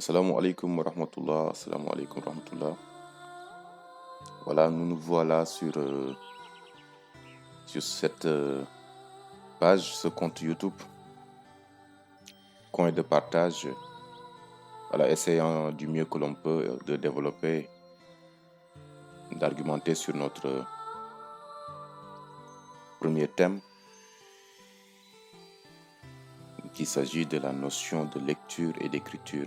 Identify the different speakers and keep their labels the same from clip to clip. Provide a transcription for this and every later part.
Speaker 1: Assalamu alaikum wa rahmatullah. Assalamu alaikum wa rahmatullah. Voilà, nous nous voilà sur cette page, ce compte YouTube, coin de partage. Voilà, essayant du mieux que l'on peut de développer, d'argumenter sur notre premier thème, qu'il s'agit de la notion de lecture et d'écriture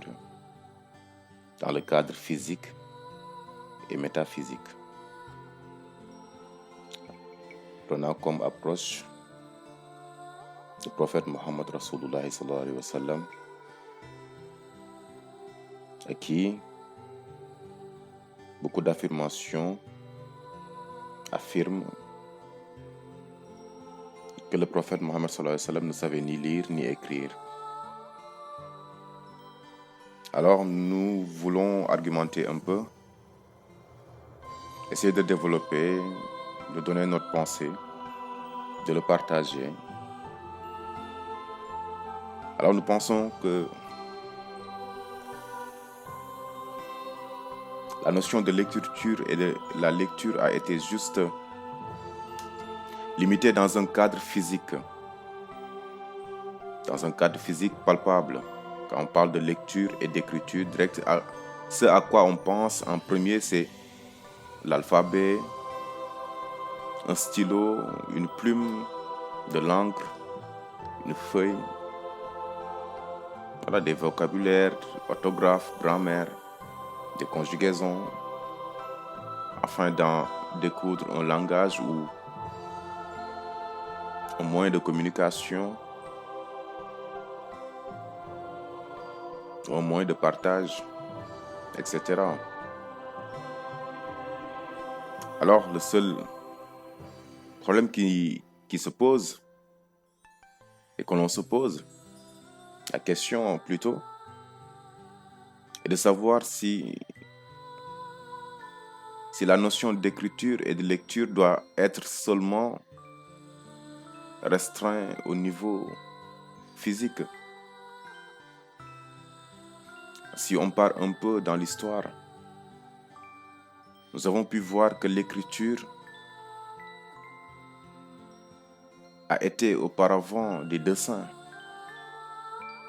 Speaker 1: dans le cadre physique et métaphysique. Prenant comme approche le prophète Mohammed Rasulullah sallallahu alayhi wa sallam, à qui beaucoup d'affirmations affirment que le prophète Mohammed sallallahu alayhi wa sallam ne savait ni lire ni écrire. Alors nous voulons argumenter un peu, essayer de développer, de donner notre pensée, de le partager. Alors nous pensons que la notion de l'écriture et de la lecture a été juste limitée dans un cadre physique palpable. Quand on parle de lecture et d'écriture directe, ce à quoi on pense en premier, c'est l'alphabet, un stylo, une plume, de l'encre, une feuille, voilà, des vocabulaires, orthographe, grammaire, des conjugaisons, afin d'en découdre un langage ou un moyen de communication, un moyen de partage, etc. Alors, le seul problème qui se pose, et que l'on se pose, la question plutôt, est de savoir si la notion d'écriture et de lecture doit être seulement restreinte au niveau physique. Si on part un peu dans l'histoire, nous avons pu voir que l'écriture a été auparavant des dessins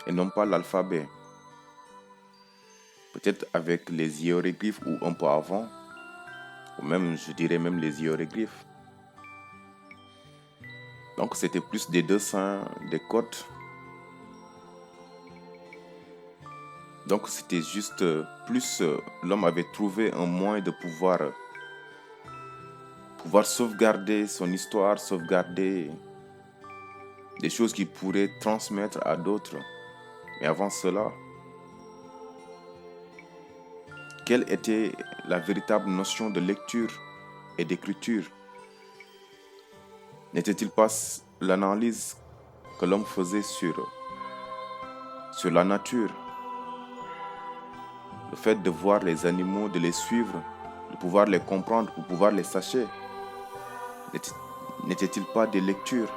Speaker 1: et non pas l'alphabet. Peut-être avec les hiéroglyphes ou un peu avant, ou même, je dirais même les hiéroglyphes. Donc c'était plus des dessins, des codes. Donc c'était juste plus l'homme avait trouvé un moyen de pouvoir sauvegarder son histoire, sauvegarder des choses qu'il pourrait transmettre à d'autres. Mais avant cela, quelle était la véritable notion de lecture et d'écriture? N'était-il pas l'analyse que l'homme faisait sur la nature? Le fait de voir les animaux, de les suivre, de pouvoir les comprendre, de pouvoir les sacher, n'était-il pas des lectures?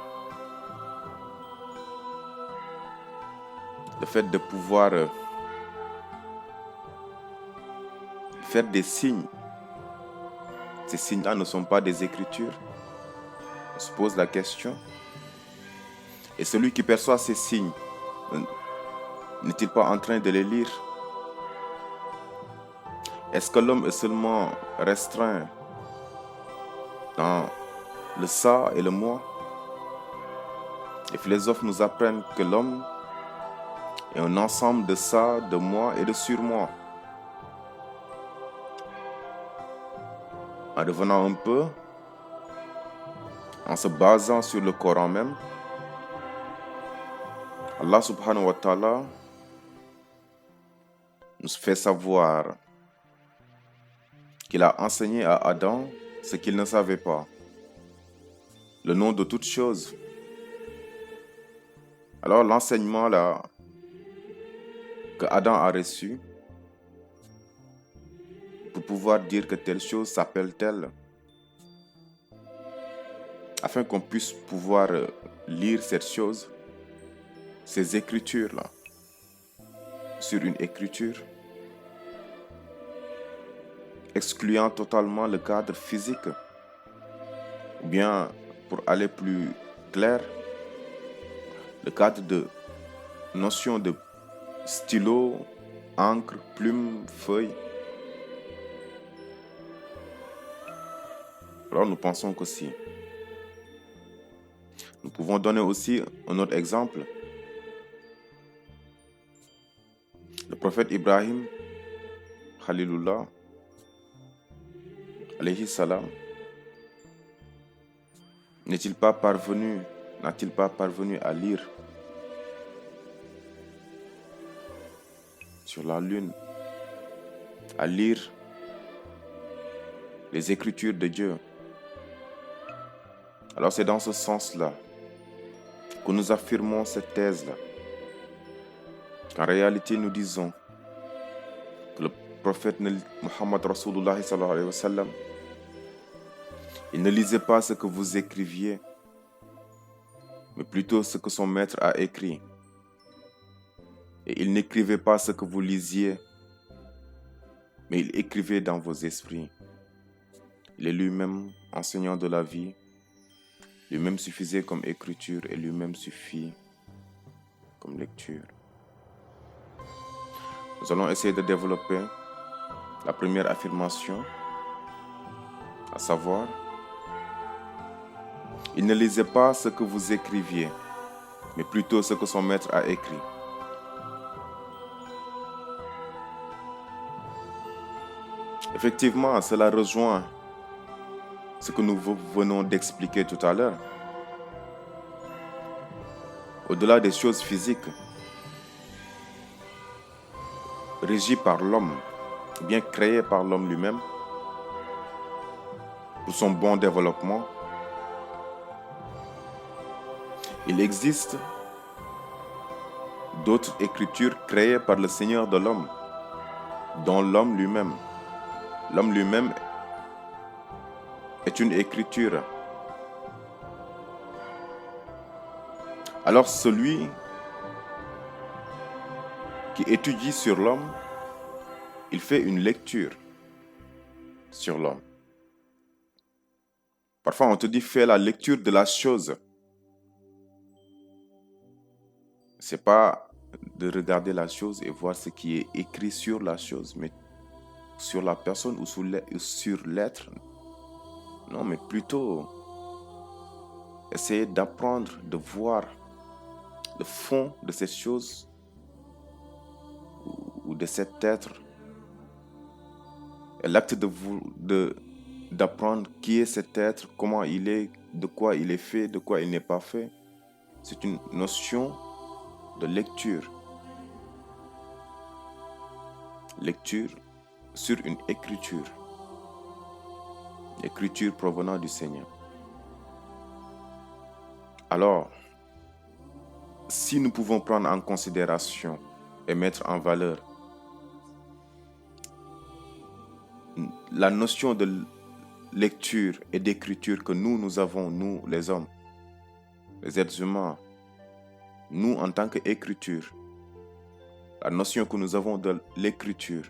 Speaker 1: Le fait de pouvoir faire des signes, ces signes-là ne sont pas des écritures? On se pose la question. Et celui qui perçoit ces signes, n'est-il pas en train de les lire? Est-ce que l'homme est seulement restreint dans le ça et le moi? Les philosophes nous apprennent que l'homme est un ensemble de ça, de moi et de surmoi. En revenant un peu, en se basant sur le Coran même, Allah subhanahu wa ta'ala nous fait savoir qu'il a enseigné à Adam ce qu'il ne savait pas, le nom de toute chose. Alors l'enseignement là que Adam a reçu pour pouvoir dire que telle chose s'appelle telle, afin qu'on puisse pouvoir lire cette chose, ces écritures là, sur une écriture, excluant totalement le cadre physique. Ou bien, pour aller plus clair, le cadre de notion de stylo, encre, plume, feuille. Alors nous pensons qu'aussi, nous pouvons donner aussi un autre exemple. Le prophète Ibrahim, Khalilullah, alayhi salam, n'a-t-il pas parvenu à lire sur la lune, à lire les écritures de Dieu? Alors c'est dans ce sens-là que nous affirmons cette thèse-là. En réalité, nous disons que le prophète Muhammad Rasulullah sallallahu alayhi wa sallam, il ne lisait pas ce que vous écriviez, mais plutôt ce que son maître a écrit. Et il n'écrivait pas ce que vous lisiez, mais il écrivait dans vos esprits. Il est lui-même enseignant de la vie, lui-même suffisait comme écriture et lui-même suffit comme lecture. Nous allons essayer de développer la première affirmation, à savoir, il ne lisait pas ce que vous écriviez, mais plutôt ce que son maître a écrit. Effectivement, cela rejoint ce que nous venons d'expliquer tout à l'heure. Au-delà des choses physiques, régies par l'homme, ou bien créées par l'homme lui-même, pour son bon développement, il existe d'autres écritures créées par le Seigneur de l'homme, dont l'homme lui-même. L'homme lui-même est une écriture. Alors celui qui étudie sur l'homme, il fait une lecture sur l'homme. Parfois on te dit fais la lecture de la chose. C'est pas de regarder la chose et voir ce qui est écrit sur la chose, mais sur la personne ou sur l'être. Non, mais plutôt essayer d'apprendre, de voir le fond de cette chose ou de cet être. Et l'acte d'apprendre qui est cet être, comment il est, de quoi il est fait, de quoi il n'est pas fait, c'est une notion de lecture. Lecture sur une écriture. Écriture provenant du Seigneur. Alors, si nous pouvons prendre en considération et mettre en valeur la notion de lecture et d'écriture que nous avons, nous les hommes, les êtres humains, nous en tant qu'écriture, la notion que nous avons de l'écriture,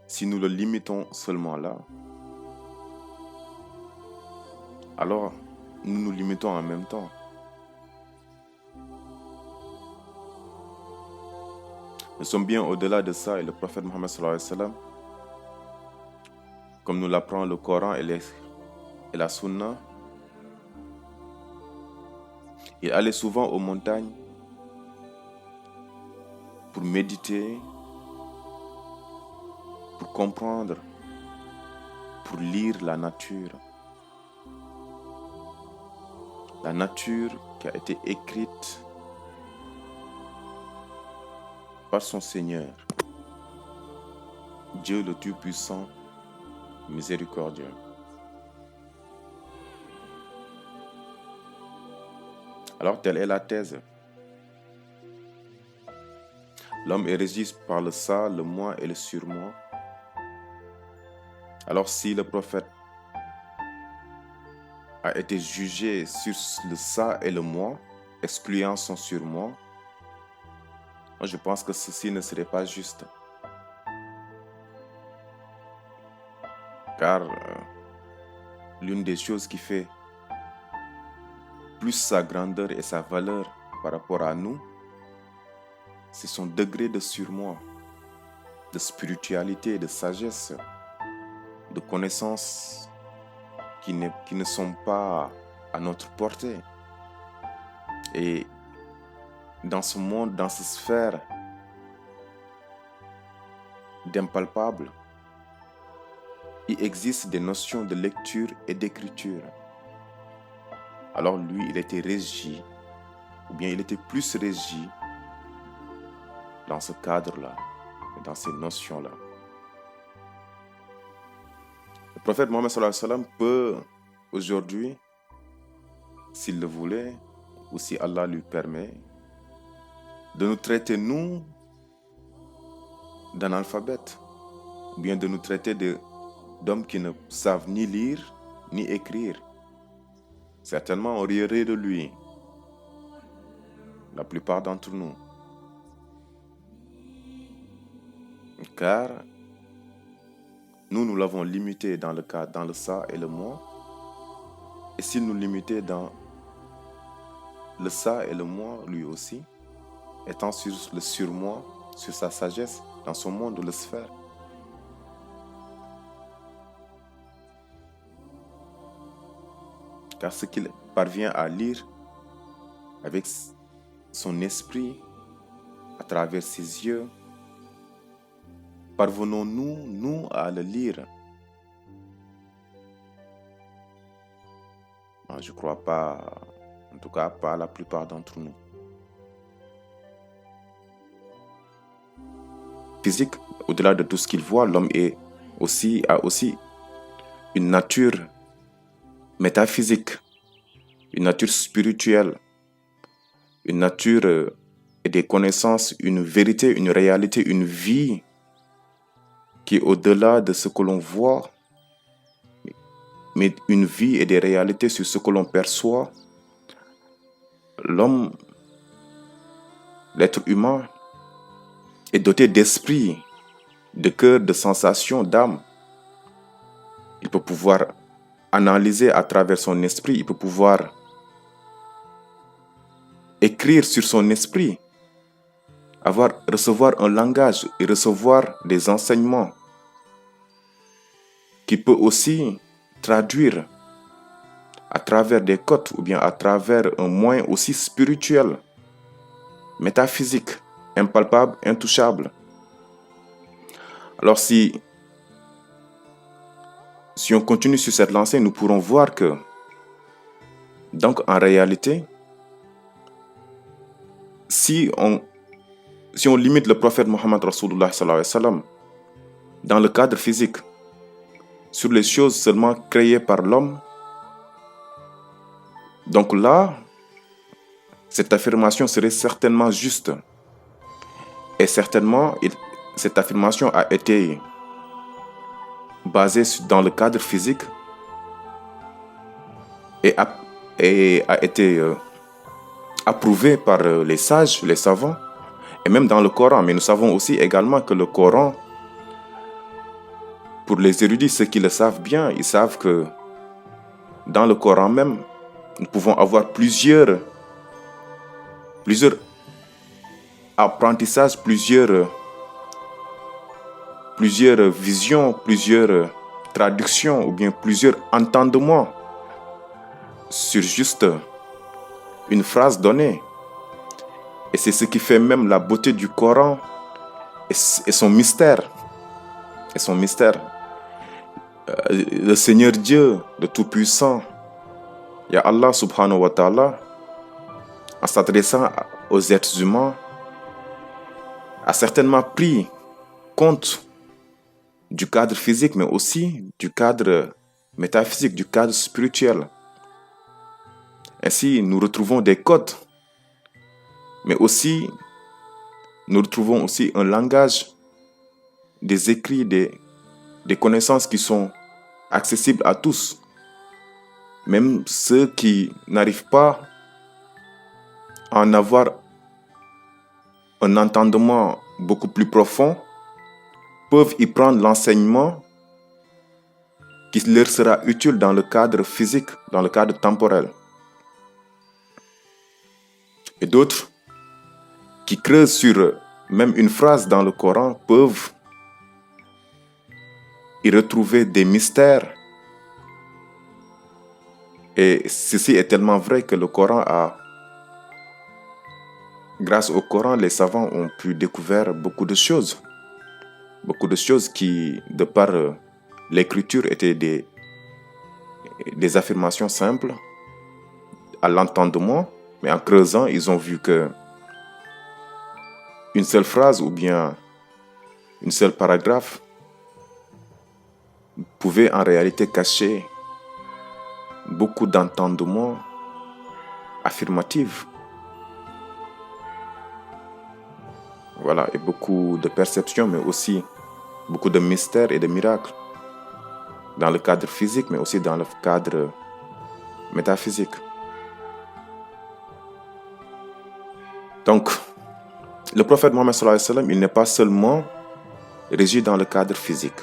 Speaker 1: si nous le limitons seulement là, alors nous nous limitons en même temps. Nous sommes bien au-delà de ça et le prophète Mohammed sallallahu alayhi wa sallam, comme nous l'apprend le Coran et la Sunna, il allait souvent aux montagnes pour méditer, pour comprendre, pour lire la nature. La nature qui a été écrite par son Seigneur, Dieu le Tout-Puissant, miséricordieux. Alors telle est la thèse. L'homme est régi par le ça, le moi et le surmoi. Alors si le prophète a été jugé sur le ça et le moi, excluant son surmoi, moi je pense que ceci ne serait pas juste. Car l'une des choses qui fait plus sa grandeur et sa valeur par rapport à nous, c'est son degré de surmoi, de spiritualité, de sagesse, de connaissances qui ne sont pas à notre portée. Et dans ce monde, dans cette sphère d'impalpable, il existe des notions de lecture et d'écriture. Alors lui, il était régi, ou bien il était plus régi dans ce cadre-là, dans ces notions-là. Le prophète Mohammed sallallahu alayhi wa sallam peut aujourd'hui, s'il le voulait, ou si Allah lui permet, de nous traiter, nous, d'analphabètes, ou bien de nous traiter d'hommes qui ne savent ni lire, ni écrire. Certainement, on rirait de lui, la plupart d'entre nous. Car nous l'avons limité dans le ça et le moi. Et s'il nous limitait dans le ça et le moi, lui aussi, étant sur le surmoi, sur sa sagesse, dans son monde de la sphère. Car ce qu'il parvient à lire avec son esprit, à travers ses yeux, parvenons-nous, nous, à le lire? Non, je ne crois pas, en tout cas pas la plupart d'entre nous. Physique, au-delà de tout ce qu'il voit, l'homme a aussi une nature métaphysique, une nature spirituelle, une nature et des connaissances, une vérité, une réalité, une vie qui est au-delà de ce que l'on voit, mais une vie et des réalités sur ce que l'on perçoit. L'homme, l'être humain, est doté d'esprit, de cœur, de sensations, d'âme. Il peut pouvoir analyser à travers son esprit, il peut pouvoir écrire sur son esprit, recevoir un langage et recevoir des enseignements qui peut aussi traduire à travers des codes ou bien à travers un moyen aussi spirituel, métaphysique, impalpable, intouchable. Alors si on continue sur cette lancée, nous pourrons voir que, donc en réalité, si on limite le prophète Mohammed Rasulullah sallallahu alayhi wa sallam dans le cadre physique, sur les choses seulement créées par l'homme, donc là, cette affirmation serait certainement juste. Et certainement, cette affirmation a été basée dans le cadre physique et a été approuvée par les sages, les savants, et même dans le Coran. Mais nous savons aussi également que le Coran, pour les érudits, ceux qui le savent bien, ils savent que dans le Coran même, nous pouvons avoir plusieurs apprentissages, plusieurs visions, plusieurs traductions ou bien plusieurs entendements sur juste une phrase donnée. Et c'est ce qui fait même la beauté du Coran et son mystère. Et son mystère. Le Seigneur Dieu, le Tout-Puissant, Ya Allah subhanahu wa ta'ala, en s'adressant aux êtres humains, a certainement pris compte du cadre physique, mais aussi du cadre métaphysique, du cadre spirituel. Ainsi, nous retrouvons des codes, mais aussi, nous retrouvons aussi un langage, des écrits, des connaissances qui sont accessibles à tous. Même ceux qui n'arrivent pas à en avoir un entendement beaucoup plus profond peuvent y prendre l'enseignement qui leur sera utile dans le cadre physique, dans le cadre temporel. Et d'autres qui creusent sur même une phrase dans le Coran peuvent y retrouver des mystères. Et ceci est tellement vrai que grâce au Coran, les savants ont pu découvrir beaucoup de choses qui, de par l'écriture, étaient des affirmations simples à l'entendement, mais en creusant, ils ont vu que une seule phrase ou bien une seule paragraphe pouvait en réalité cacher beaucoup d'entendements affirmatifs. Voilà, et beaucoup de perceptions, mais aussi beaucoup de mystères et de miracles dans le cadre physique, mais aussi dans le cadre métaphysique. Donc, le prophète Mohammed sallallahu alayhi wa sallam, il n'est pas seulement régi dans le cadre physique.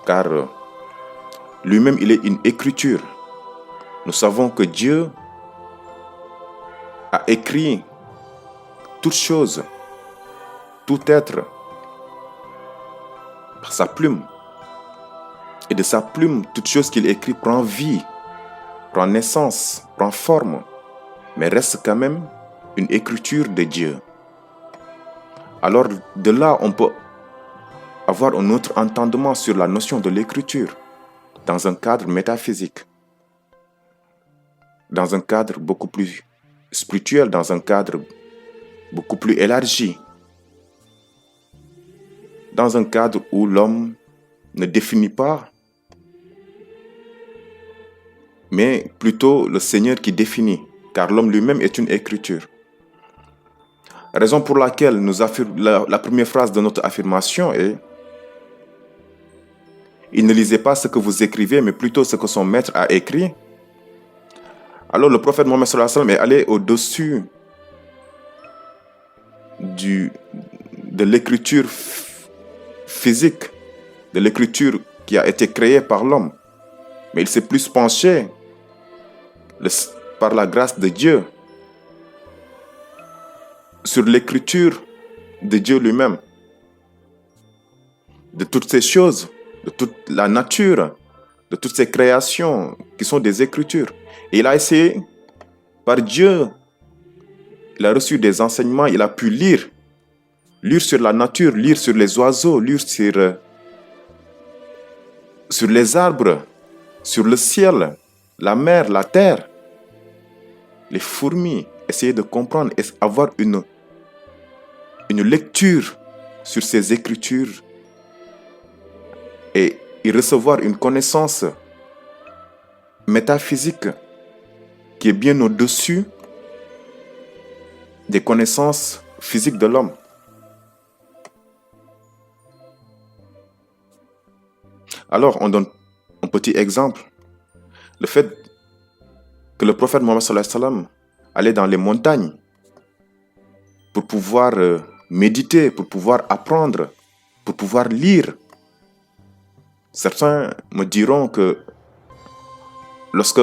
Speaker 1: Car lui-même, il est une écriture. Nous savons que Dieu a écrit toute chose, tout être, par sa plume. Et de sa plume, toute chose qu'il écrit prend vie, prend naissance, prend forme, mais reste quand même une écriture de Dieu. Alors de là, on peut avoir un autre entendement sur la notion de l'écriture dans un cadre métaphysique, dans un cadre beaucoup plus spirituel, dans un cadre beaucoup plus élargi, dans un cadre où l'homme ne définit pas, mais plutôt le Seigneur qui définit, car l'homme lui-même est une écriture. Raison pour laquelle la première phrase de notre affirmation est: il ne lisait pas ce que vous écrivez, mais plutôt ce que son maître a écrit. Alors le prophète Mohammed sallallahu alayhi wa sallam est allé au-dessus de l'écriture physique, de l'écriture qui a été créée par l'homme. Mais il s'est plus penché, par la grâce de Dieu, sur l'écriture de Dieu lui-même, de toutes ces choses, de toute la nature, de toutes ces créations qui sont des écritures. Et il a essayé, par Dieu, il a reçu des enseignements, il a pu lire sur la nature, lire sur les oiseaux, lire sur les arbres, sur le ciel, la mer, la terre, les fourmis, essayer de comprendre et avoir une lecture sur ces écritures et y recevoir une connaissance métaphysique qui est bien au-dessus des connaissances physiques de l'homme. Alors, on donne un petit exemple. Le fait que le prophète Mohammed sallallahu alayhi wa sallam allait dans les montagnes pour pouvoir méditer, pour pouvoir apprendre, pour pouvoir lire. Certains me diront que lorsque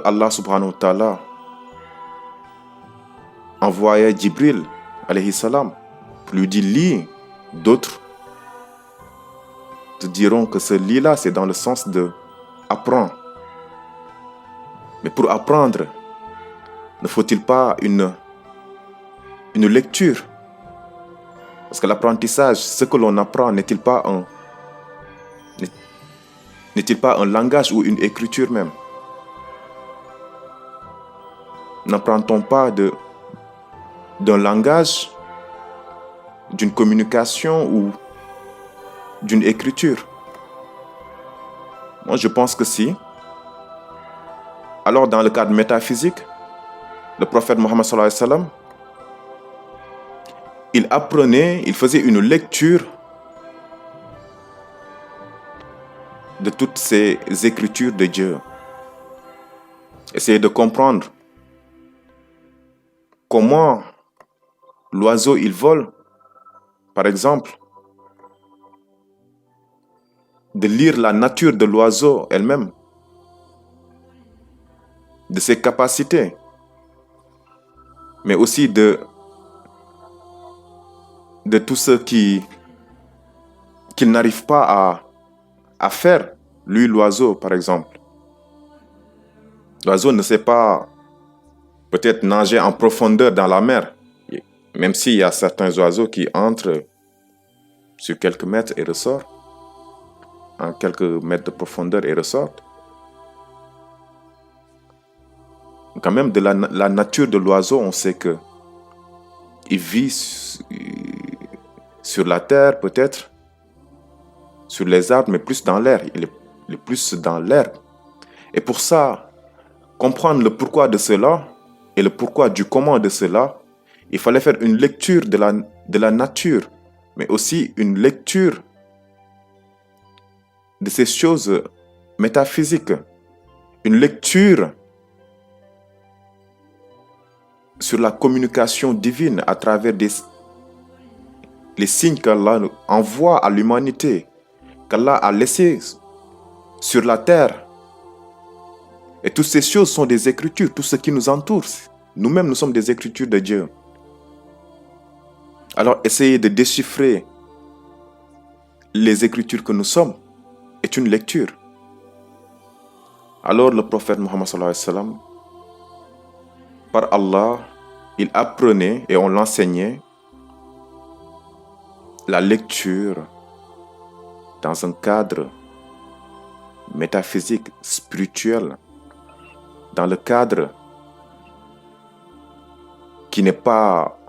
Speaker 1: Allah subhanahu wa ta'ala envoyait Jibril alayhi salam pour lui dire lis, d'autres te diront que ce lis-là, c'est dans le sens de apprendre. Mais pour apprendre, ne faut-il pas une lecture? Parce que l'apprentissage, ce que l'on apprend, n'est-il pas un langage ou une écriture même? N'apprend-on pas d'un langage, d'une communication ou d'une écriture? Moi, je pense que si. Alors, dans le cadre métaphysique, le prophète Mohammed sallallahu alayhi wa sallam, il apprenait, il faisait une lecture de toutes ces écritures de Dieu. Essayez de comprendre comment l'oiseau il vole, par exemple. de lire la nature de l'oiseau elle-même, de ses capacités, mais aussi de tout ce qu'il n'arrive pas à faire, lui l'oiseau par exemple. L'oiseau ne sait pas peut-être nager en profondeur dans la mer, même s'il y a certains oiseaux qui entrent sur quelques mètres et ressortent, en quelques mètres de profondeur et ressortent. Quand même, de la nature de l'oiseau, on sait que il vit sur la terre peut-être, sur les arbres, mais plus dans l'air. Il est plus dans l'air. Et pour ça, comprendre le pourquoi de cela et le pourquoi du comment de cela, il fallait faire une lecture de la nature, mais aussi une lecture de ces choses métaphysiques, une lecture sur la communication divine à travers les signes qu'Allah envoie à l'humanité, qu'Allah a laissés sur la terre. Et toutes ces choses sont des écritures, tout ce qui nous entoure. Nous-mêmes, nous sommes des écritures de Dieu. Alors, essayer de déchiffrer les écritures que nous sommes est une lecture. Alors, le prophète Muhammad sallallahu alayhi wa sallam, par Allah, il apprenait et on l'enseignait la lecture dans un cadre métaphysique, spirituel, dans le cadre qui n'est pas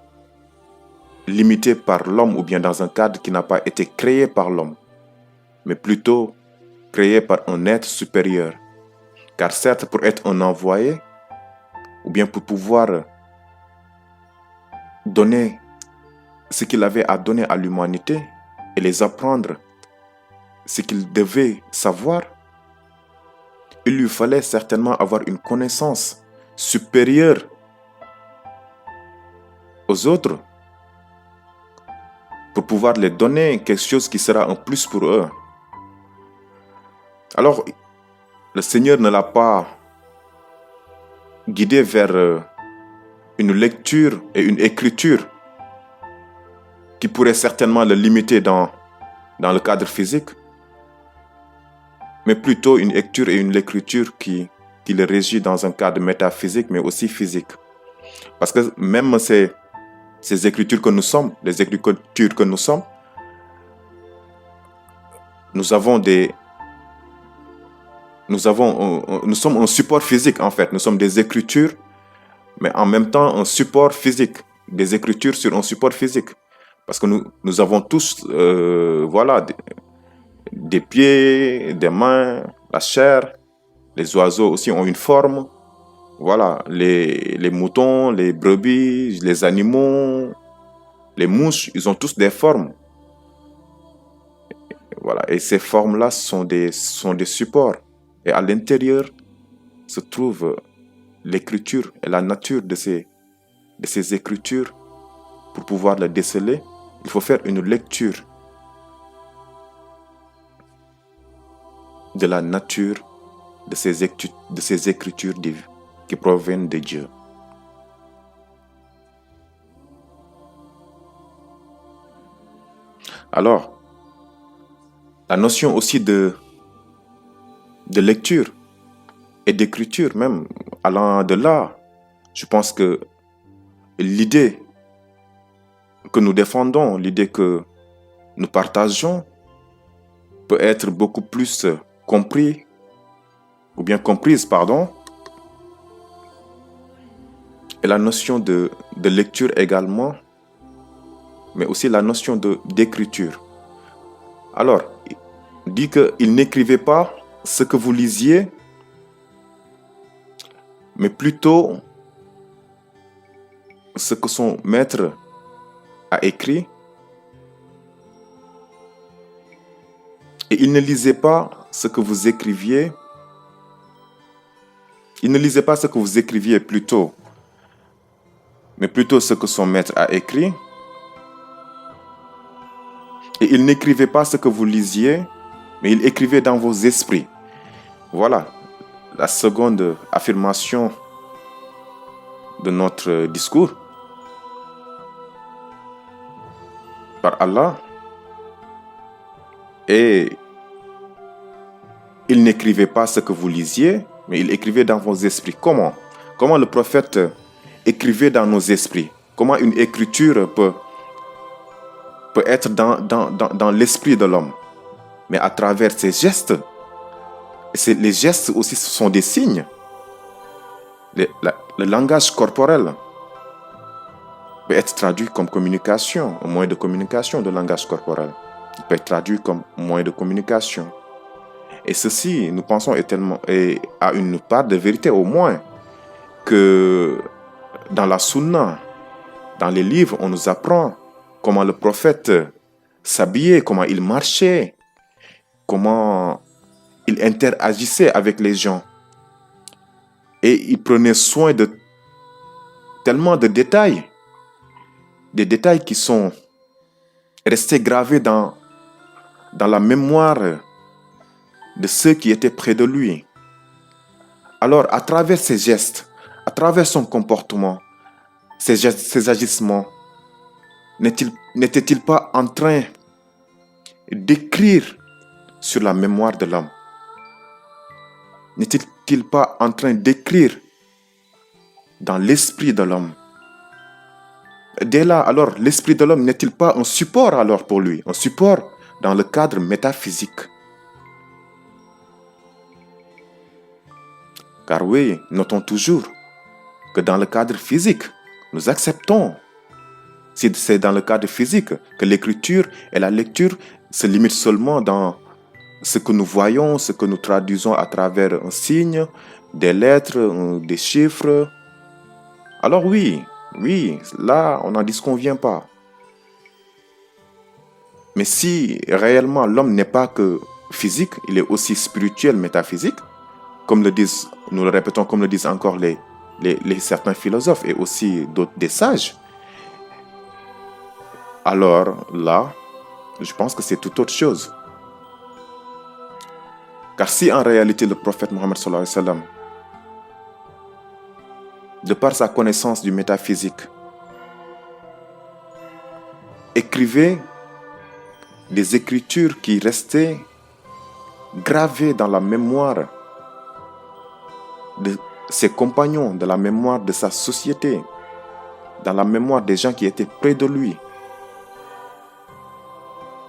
Speaker 1: limité par l'homme ou bien dans un cadre qui n'a pas été créé par l'homme, mais plutôt créé par un être supérieur. Car certes, pour être un envoyé, ou bien pour pouvoir donner ce qu'il avait à donner à l'humanité et les apprendre ce qu'il devait savoir, il lui fallait certainement avoir une connaissance supérieure aux autres pour pouvoir les donner quelque chose qui sera un plus pour eux. Alors, le Seigneur ne l'a pas guidé vers une lecture et une écriture qui pourrait certainement le limiter dans le cadre physique, mais plutôt une lecture et une écriture qui le régit dans un cadre métaphysique, mais aussi physique. Parce que même ces écritures que nous sommes, les écritures que nous sommes, nous sommes un support physique en fait. Nous sommes des écritures, mais en même temps un support physique. Des écritures sur un support physique. Parce que nous avons tous, des pieds, des mains, la chair. Les oiseaux aussi ont une forme. Voilà, les moutons, les brebis, les animaux, les mouches, ils ont tous des formes. Voilà, et ces formes-là sont des supports. Et à l'intérieur se trouve l'écriture et la nature de ces écritures. Pour pouvoir les déceler, il faut faire une lecture de la nature de ces écritures qui proviennent de Dieu. Alors, la notion aussi de lecture et d'écriture même, allant de là, je pense que l'idée que nous défendons, l'idée que nous partageons, peut être beaucoup plus comprise, et la notion de lecture également, mais aussi la notion d'écriture. Alors, il dit qu'il n'écrivait pas ce que vous lisiez, mais plutôt ce que son maître a écrit. Et il ne lisait pas ce que vous écriviez. Il ne lisait pas ce que vous écriviez plutôt, mais plutôt ce que son maître a écrit. Et il n'écrivait pas ce que vous lisiez, mais il écrivait dans vos esprits. Voilà la seconde affirmation de notre discours. Par Allah. Et il n'écrivait pas ce que vous lisiez, mais il écrivait dans vos esprits. Comment? Comment le prophète écrivait dans nos esprits? Comment une écriture peut être dans l'esprit de l'homme? Mais à travers ses gestes. Les gestes aussi sont des signes. Le langage corporel peut être traduit comme communication, un moyen de communication de langage corporel. Il peut être traduit comme moyen de communication. Et ceci, nous pensons, a une part de vérité au moins que dans la Sunna, dans les livres, on nous apprend comment le prophète s'habillait, comment il marchait, comment il interagissait avec les gens. Et il prenait soin de tellement de détails, des détails qui sont restés gravés dans la mémoire de ceux qui étaient près de lui. Alors, à travers ses gestes, à travers son comportement, ses agissements, n'était-il pas en train d'écrire sur la mémoire de l'homme? N'était-il pas en train d'écrire dans l'esprit de l'homme? Dès là, alors, l'esprit de l'homme n'est-il pas un support alors pour lui? Un support dans le cadre métaphysique. Car oui, notons toujours que dans le cadre physique, nous acceptons, si c'est dans le cadre physique, que l'écriture et la lecture se limitent seulement dans ce que nous voyons, ce que nous traduisons à travers un signe, des lettres, des chiffres. Alors oui, là, on n'en disconvient pas. Mais si réellement l'homme n'est pas que physique, il est aussi spirituel, métaphysique, comme le disent, nous le répétons, comme le disent encore certains philosophes et aussi des sages, alors là, je pense que c'est tout autre chose. Car si en réalité le prophète Mohammed sallallahu alayhi wa sallam, de par sa connaissance du métaphysique, écrivait des écritures qui restaient gravées dans la mémoire de ses compagnons, de la mémoire de sa société, dans la mémoire des gens qui étaient près de lui.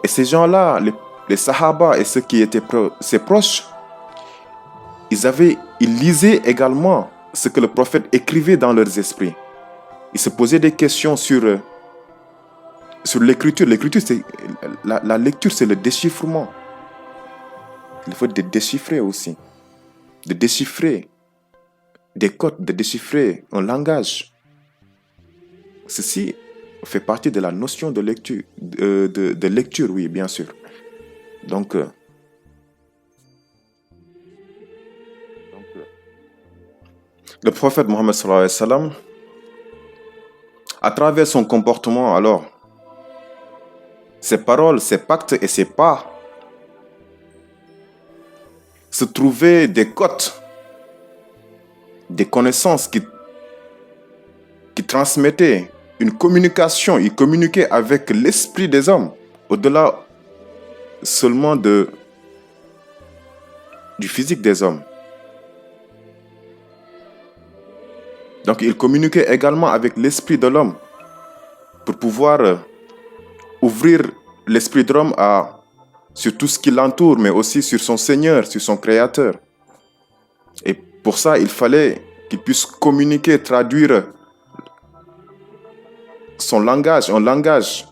Speaker 1: Et ces gens-là, les Sahaba et ceux qui étaient ses proches, ils lisaient également ce que le prophète écrivait dans leurs esprits. Ils se posaient des questions sur l'écriture. La lecture, c'est le déchiffrement. Il faut déchiffrer aussi. De déchiffrer des codes, de déchiffrer un langage. Ceci fait partie de la notion de lecture, de lecture, oui, bien sûr. Donc, le prophète Mohammed sallallahu alayhi wa sallam, à travers son comportement, alors, ses paroles, ses pactes et ses pas, se trouvaient des codes, des connaissances qui transmettaient une communication. Il communiquait avec l'esprit des hommes, au-delà seulement du physique des hommes. Donc il communiquait également avec l'esprit de l'homme pour pouvoir ouvrir l'esprit de l'homme sur tout ce qui l'entoure, mais aussi sur son Seigneur, sur son Créateur. Et pour ça, il fallait qu'il puisse communiquer, traduire son langage, un langage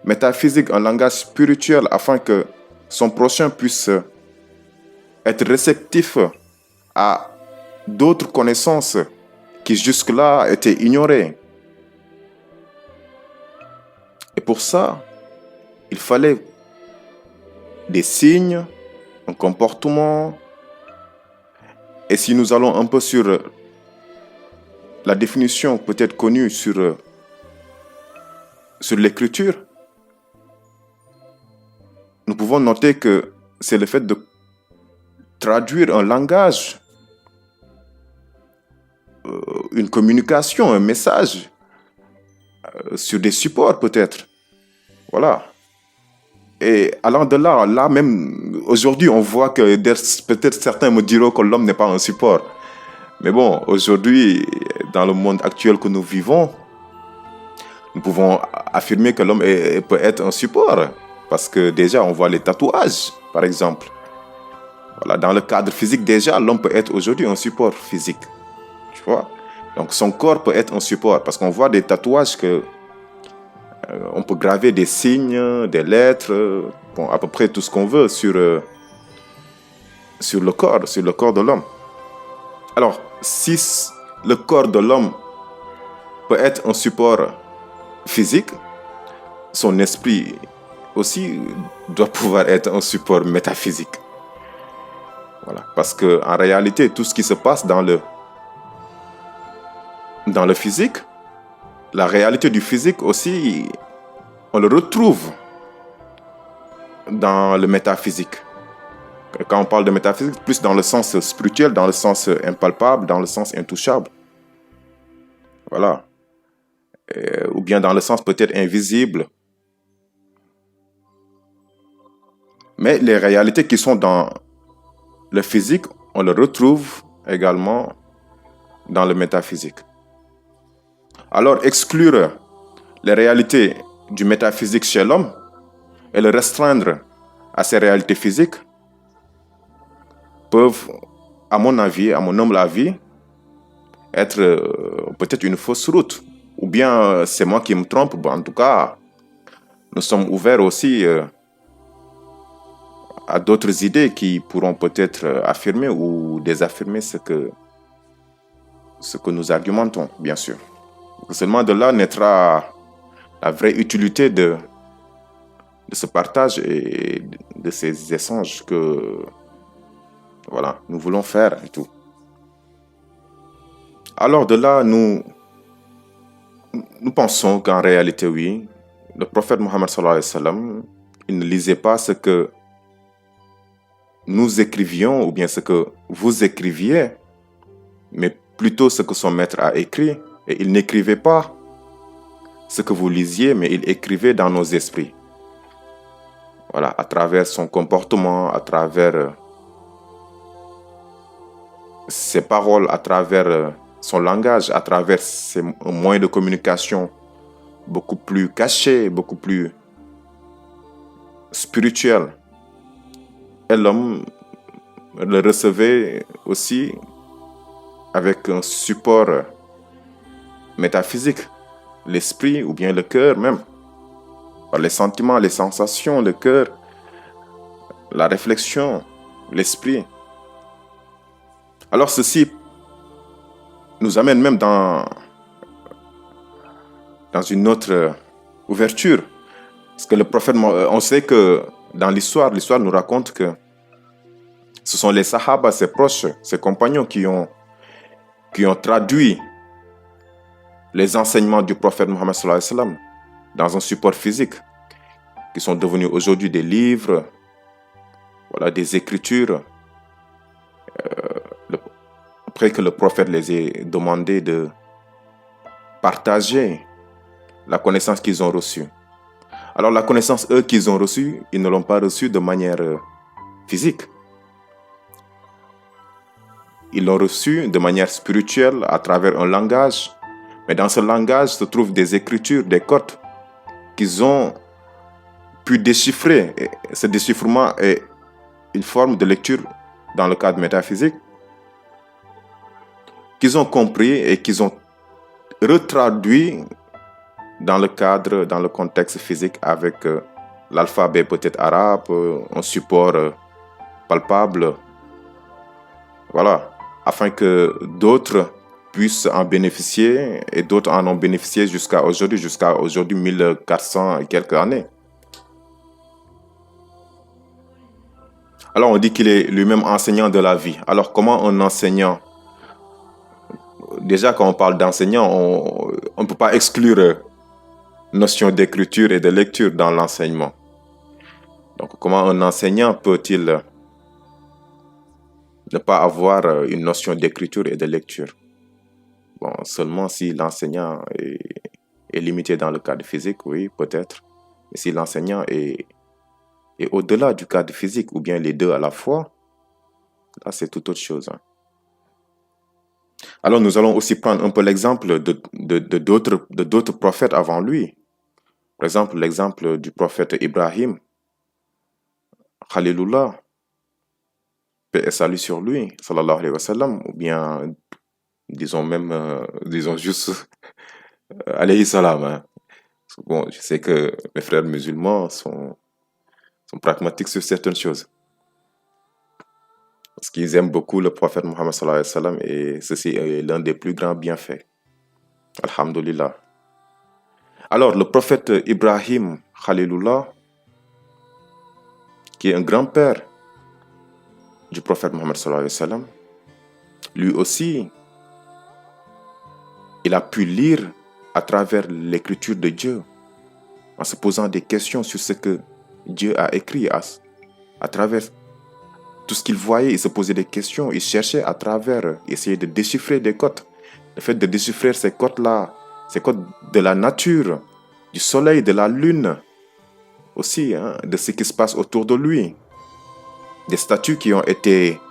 Speaker 1: métaphysique, un langage spirituel, afin que son prochain puisse être réceptif à d'autres connaissances qui jusque-là étaient ignorées. Et pour ça, il fallait des signes, un comportement. Et si nous allons un peu sur la définition peut-être connue sur l'écriture, nous pouvons noter que c'est le fait de traduire un langage, une communication, un message sur des supports peut-être. Voilà. Et allant de là, là même, aujourd'hui, on voit que peut-être certains me diront que l'homme n'est pas un support. Mais bon, aujourd'hui, dans le monde actuel que nous vivons, nous pouvons affirmer que l'homme peut être un support. Parce que déjà, on voit les tatouages, par exemple. Voilà, dans le cadre physique, déjà, l'homme peut être aujourd'hui un support physique. Tu vois? Donc, son corps peut être un support. Parce qu'on voit des tatouages que on peut graver des signes, des lettres, bon, à peu près tout ce qu'on veut sur le corps de l'homme. Alors, si le corps de l'homme peut être un support physique, son esprit aussi doit pouvoir être un support métaphysique. Voilà. Parce que en réalité, tout ce qui se passe dans le physique, la réalité du physique aussi, on le retrouve dans le métaphysique. Quand on parle de métaphysique, plus dans le sens spirituel, dans le sens impalpable, dans le sens intouchable. Voilà. Ou bien dans le sens peut-être invisible. Mais les réalités qui sont dans le physique, on le retrouve également dans le métaphysique. Alors, exclure les réalités du métaphysique chez l'homme et le restreindre à ses réalités physiques peuvent, à mon avis, à mon humble avis, être peut-être une fausse route. Ou bien c'est moi qui me trompe. Bon, en tout cas, nous sommes ouverts aussi à d'autres idées qui pourront peut-être affirmer ou désaffirmer ce que nous argumentons, bien sûr. Seulement de là naîtra la vraie utilité de ce partage et de ces échanges que voilà, nous voulons faire et tout. Alors de là, nous pensons qu'en réalité, oui, le prophète Mohammed sallallahu alayhi wa sallam, il ne lisait pas ce que nous écrivions ou bien ce que vous écriviez, mais plutôt ce que son maître a écrit. Et il n'écrivait pas ce que vous lisiez, mais il écrivait dans nos esprits. Voilà, à travers son comportement, à travers ses paroles, à travers son langage, à travers ses moyens de communication beaucoup plus cachés, beaucoup plus spirituels. Et l'homme le recevait aussi avec un support métaphysique, l'esprit ou bien le cœur même, par les sentiments, les sensations, le cœur, la réflexion, l'esprit. Alors ceci nous amène même dans une autre ouverture. Parce que le prophète, on sait que dans l'histoire nous raconte que ce sont les Sahaba, ses proches, ses compagnons qui ont traduit les enseignements du prophète Mohammed sallallahu alayhi wa sallam dans un support physique, qui sont devenus aujourd'hui des livres, voilà, des écritures. Après que le prophète les ait demandé de partager la connaissance qu'ils ont reçue. Alors la connaissance, eux, qu'ils ont reçue, ils ne l'ont pas reçue de manière physique. Ils l'ont reçue de manière spirituelle à travers un langage. Mais dans ce langage se trouvent des écritures, des codes qu'ils ont pu déchiffrer. Et ce déchiffrement est une forme de lecture dans le cadre métaphysique qu'ils ont compris et qu'ils ont retraduit dans le contexte physique avec l'alphabet peut-être arabe, un support palpable. Voilà, afin que d'autres puissent en bénéficier et d'autres en ont bénéficié jusqu'à aujourd'hui 1400 et quelques années. Alors on dit qu'il est lui-même enseignant de la vie. Alors comment un enseignant, déjà quand on parle d'enseignant, on ne peut pas exclure notion d'écriture et de lecture dans l'enseignement. Donc, comment un enseignant peut-il ne pas avoir une notion d'écriture et de lecture? Bon, seulement si l'enseignant est limité dans le cadre physique, oui, peut-être. Mais si l'enseignant est au-delà du cadre physique ou bien les deux à la fois, là, c'est tout autre chose, hein. Alors, nous allons aussi prendre un peu l'exemple de d'autres prophètes avant lui. Par exemple, l'exemple du prophète Ibrahim, Khalilullah, paix et salut sur lui, sallallahu alayhi wa sallam, ou bien, disons même, disons juste, alayhi salam, hein. Bon, je sais que mes frères musulmans sont pragmatiques sur certaines choses. Parce qu'ils aiment beaucoup le prophète Mohammed sallallahu alayhi wa sallam et ceci est l'un des plus grands bienfaits. Alhamdulillah. Alors, le prophète Ibrahim Khalilullah, qui est un grand-père du prophète Mohammed sallallahu alayhi wa sallam, lui aussi, il a pu lire à travers l'écriture de Dieu, en se posant des questions sur ce que Dieu a écrit à travers tout ce qu'il voyait. Il se posait des questions, il cherchait à travers, essayer de déchiffrer des codes. Le fait de déchiffrer ces codes-là, ces codes de la nature, du soleil, de la lune, aussi, hein, de ce qui se passe autour de lui. Des statues qui ont été,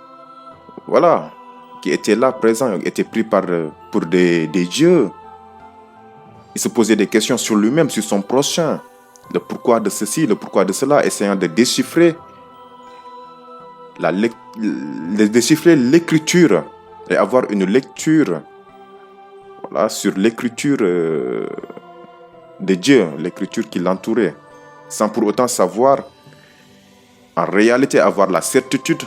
Speaker 1: voilà, qui étaient là, présents, étaient pris pour des dieux. Il se posait des questions sur lui-même, sur son prochain, le pourquoi de ceci, le pourquoi de cela, essayant de déchiffrer déchiffrer l'écriture et avoir une lecture, voilà, sur l'écriture de Dieu, l'écriture qui l'entourait, sans pour autant savoir, en réalité avoir la certitude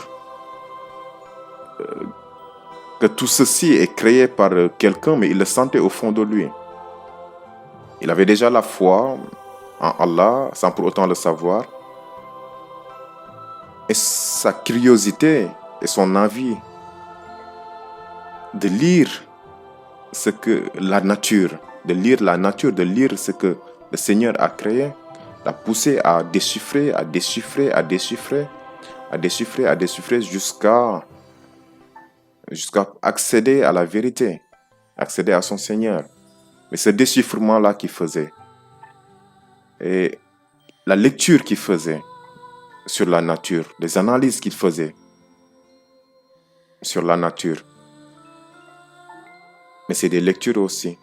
Speaker 1: que tout ceci est créé par quelqu'un, mais il le sentait au fond de lui. Il avait déjà la foi en Allah, sans pour autant le savoir. Et sa curiosité et son envie de lire ce que la nature, de lire ce que le Seigneur a créé, l'a poussé à déchiffrer, jusqu'à accéder à la vérité, accéder à son Seigneur. Mais ce déchiffrement-là qu'il faisait, et la lecture qu'il faisait sur la nature, les analyses qu'il faisait sur la nature, mais c'est des lectures aussi.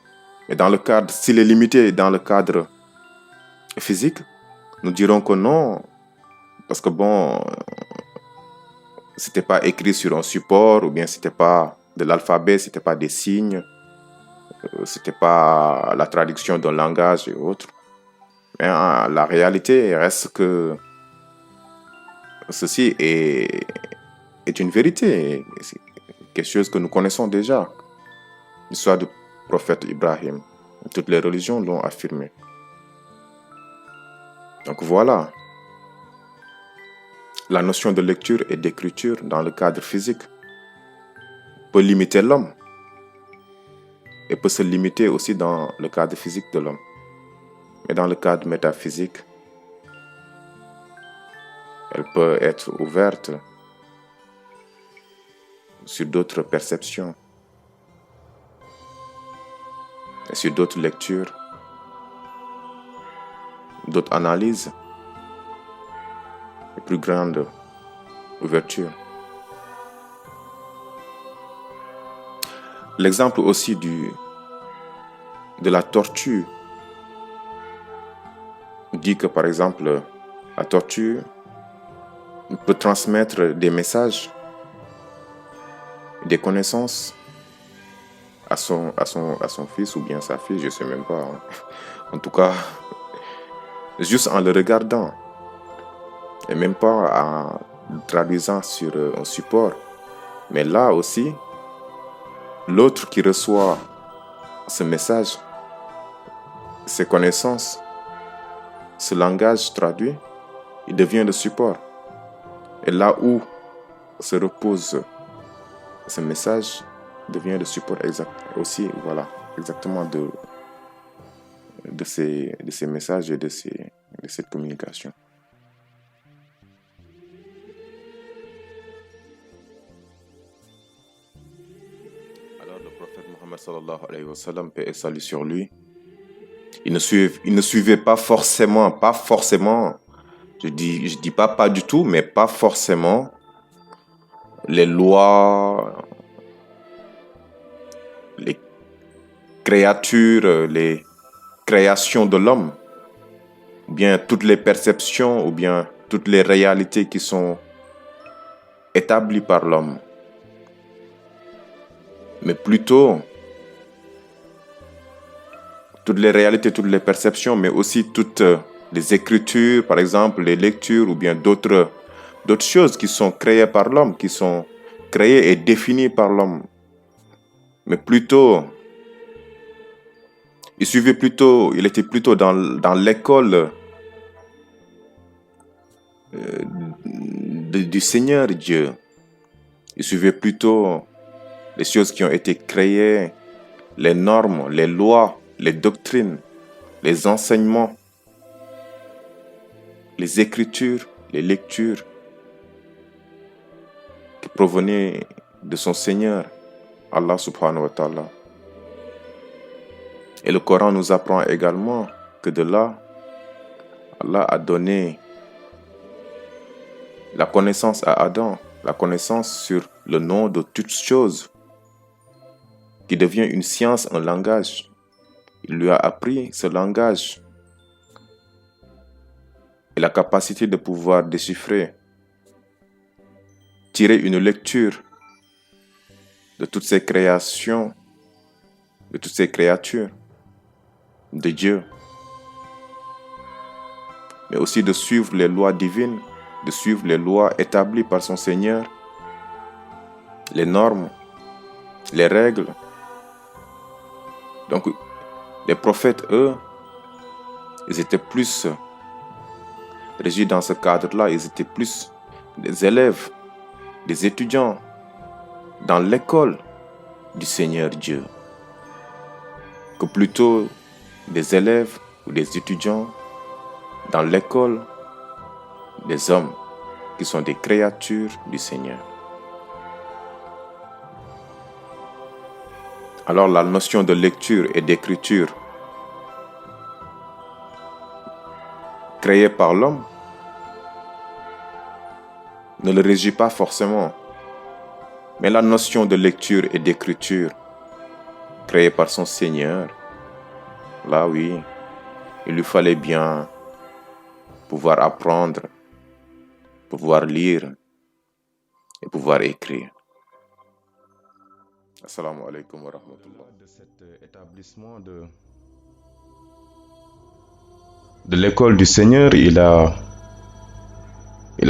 Speaker 1: Mais dans le cadre, s'il est limité dans le cadre physique, nous dirons que non, parce que bon, c'était pas écrit sur un support, ou bien c'était pas de l'alphabet, c'était pas des signes, c'était pas la traduction d'un langage et autres. Mais la réalité reste que ceci est une vérité, c'est quelque chose que nous connaissons déjà. L'histoire du prophète Ibrahim, toutes les religions l'ont affirmé. Donc voilà, la notion de lecture et d'écriture dans le cadre physique peut limiter l'homme et peut se limiter aussi dans le cadre physique de l'homme. Mais dans le cadre métaphysique, elle peut être ouverte sur d'autres perceptions et sur d'autres lectures, d'autres analyses, et plus grande ouverture. L'exemple aussi de la tortue dit que, par exemple, la tortue peut transmettre des messages, des connaissances à son fils ou bien sa fille, je ne sais même pas, hein. En tout cas, juste en le regardant, et même pas en le traduisant sur un support. Mais là aussi, l'autre qui reçoit ce message, ces connaissances, ce langage traduit, il devient le support. Et là où se repose ce message, devient le support exact aussi, voilà, exactement de ces messages et de cette communication. Mohammed sallallahu alayhi wa sallam, paix et salut sur lui, il ne suivait pas forcément, je dis pas du tout, mais pas forcément les lois, les créatures, les créations de l'homme, ou bien toutes les perceptions, ou bien toutes les réalités qui sont établies par l'homme. Mais plutôt toutes les réalités, toutes les perceptions, mais aussi toutes les écritures, par exemple, les lectures ou bien d'autres choses qui sont créées par l'homme, qui sont créées et définies par l'homme. Mais plutôt, il était plutôt dans l'école du Seigneur Dieu. Il suivait plutôt les choses qui ont été créées, les normes, les lois, les doctrines, les enseignements, les écritures, les lectures qui provenaient de son Seigneur, Allah subhanahu wa ta'ala. Et le Coran nous apprend également que de là, Allah a donné la connaissance à Adam, la connaissance sur le nom de toutes choses, qui devient une science, un langage. Il lui a appris ce langage et la capacité de pouvoir déchiffrer, tirer une lecture de toutes ces créations, de toutes ces créatures de Dieu, mais aussi de suivre les lois divines, de suivre les lois établies par son Seigneur, les normes, les règles. Donc, les prophètes, eux, ils étaient plus régis dans ce cadre-là, ils étaient plus des élèves, des étudiants dans l'école du Seigneur Dieu, que plutôt des élèves ou des étudiants dans l'école des hommes qui sont des créatures du Seigneur. Alors la notion de lecture et d'écriture créée par l'homme ne le régit pas forcément. Mais la notion de lecture et d'écriture créée par son Seigneur, là oui, il lui fallait bien pouvoir apprendre, pouvoir lire et pouvoir écrire. Assalamu alaikum wa rahmatullah.
Speaker 2: De cet établissement de l'école du Seigneur, il a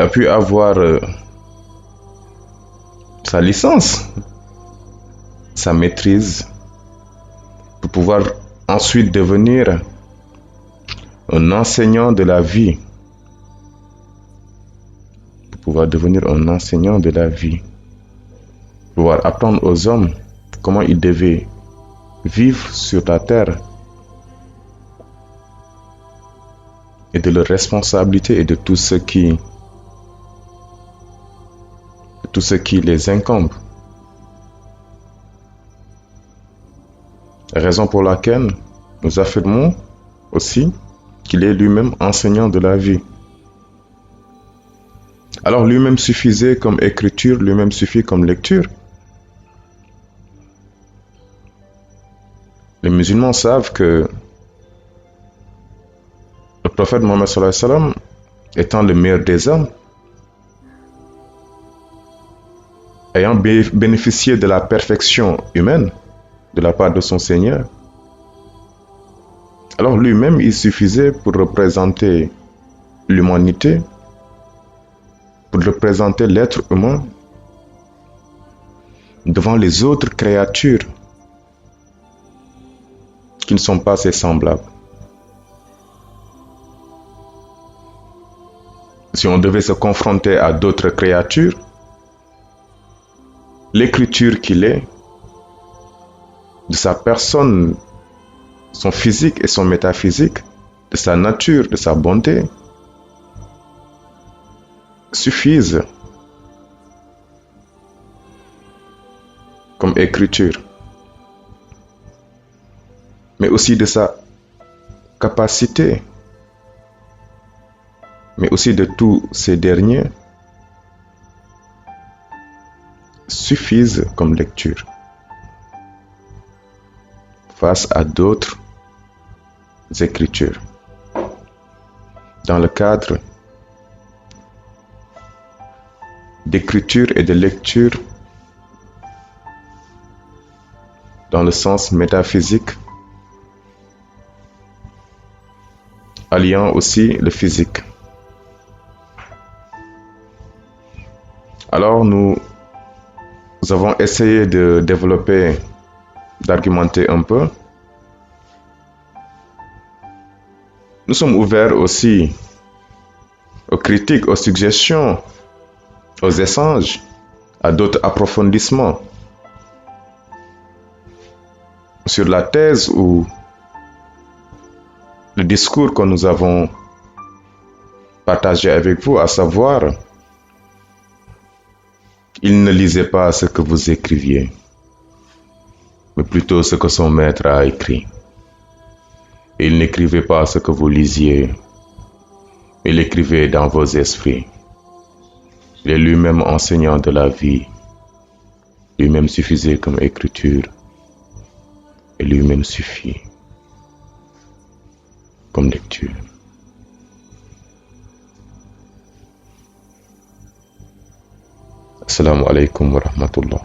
Speaker 2: pu avoir sa licence, sa maîtrise, pour pouvoir ensuite devenir un enseignant de la vie. Pour pouvoir devenir un enseignant de la vie. Pouvoir apprendre aux hommes comment ils devaient vivre sur la terre et de leurs responsabilités et de tout ce qui les incombe. Raison pour laquelle nous affirmons aussi qu'il est lui-même enseignant de la vie. Alors lui-même suffisait comme écriture, lui-même suffit comme lecture. Les musulmans savent que le prophète Mohammed sallallahu alayhi wa sallam, étant le meilleur des hommes, ayant bénéficié de la perfection humaine de la part de son Seigneur, alors lui-même il suffisait pour représenter l'humanité, pour représenter l'être humain devant les autres créatures qui ne sont pas ses semblables. Si on devait se confronter à d'autres créatures, l'écriture qu'il est, de sa personne, son physique et son métaphysique, de sa nature, de sa bonté, suffisent comme écriture. aussi de sa capacité, mais aussi de tous ces derniers, suffisent comme lecture face à d'autres écritures. Dans le cadre d'écriture et de lecture, dans le sens métaphysique, alliant aussi le physique. Alors nous avons essayé de développer, d'argumenter un peu. Nous sommes ouverts aussi aux critiques, aux suggestions, aux échanges, à d'autres approfondissements sur la thèse ou le discours que nous avons partagé avec vous, à savoir, il ne lisait pas ce que vous écriviez, mais plutôt ce que son maître a écrit. Il n'écrivait pas ce que vous lisiez, il écrivait dans vos esprits. Il est lui-même enseignant de la vie, lui-même suffisait comme écriture, et lui-même suffit comme lecture. Assalamu alaikum wa rahmatullah.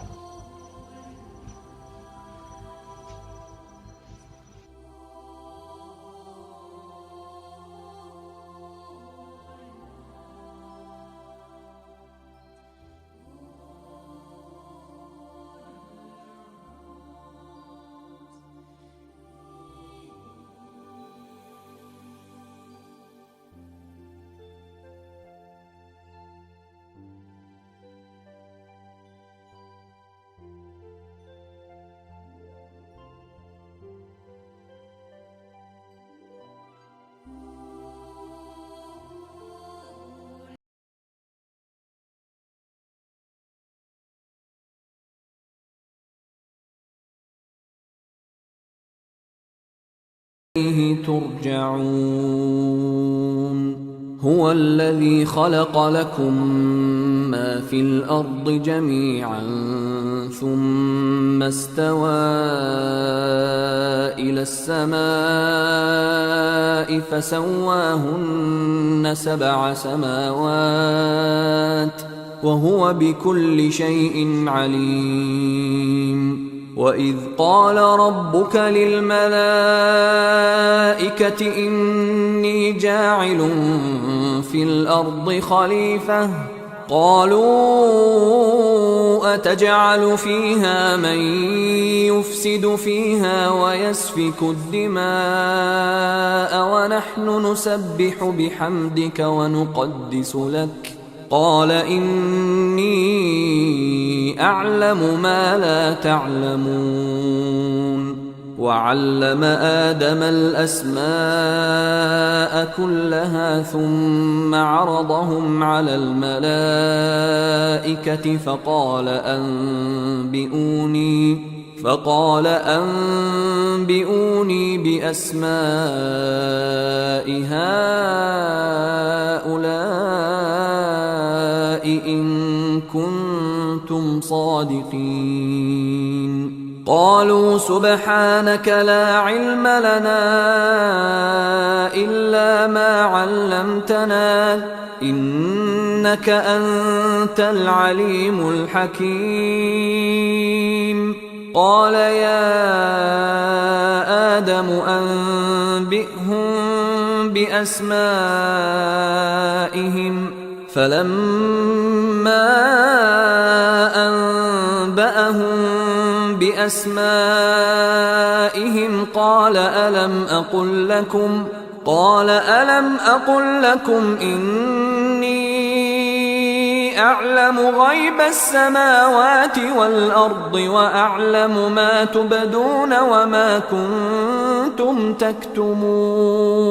Speaker 3: إليه ترجعون هو الذي خلق لكم ما في الأرض جميعا ثم استوى إلى السماء فسواهن 7 سماوات وهو بكل شيء عليم. وَإِذْ قَالَ رَبُّكَ لِلْمَلَائِكَةِ إِنِّي جَاعِلٌ فِي الْأَرْضِ خَلِيفَةً قَالُوا أَتَجْعَلُ فِيهَا مَن يُفْسِدُ فِيهَا وَيَسْفِكُ الدِّمَاءَ وَنَحْنُ نُسَبِّحُ بِحَمْدِكَ وَنُقَدِّسُ لَكَ قال إني أعلم ما لا تعلمون. وعلم آدم الأسماء كلها ثم عرضهم على الملائكة فقال أنبئوني بأسماء هؤلاء إن كنتم صادقين. قالوا سبحانك لا علم لنا إلا ما علمتنا إنك أنت العليم الحكيم. قال يا آدم أنبئهم بأسمائهم فلما أنبأهم بأسمائهم قال ألم أقل لكم إني أعلم غيب السماوات والأرض وأعلم ما تبدون وما كنتم تكتمون.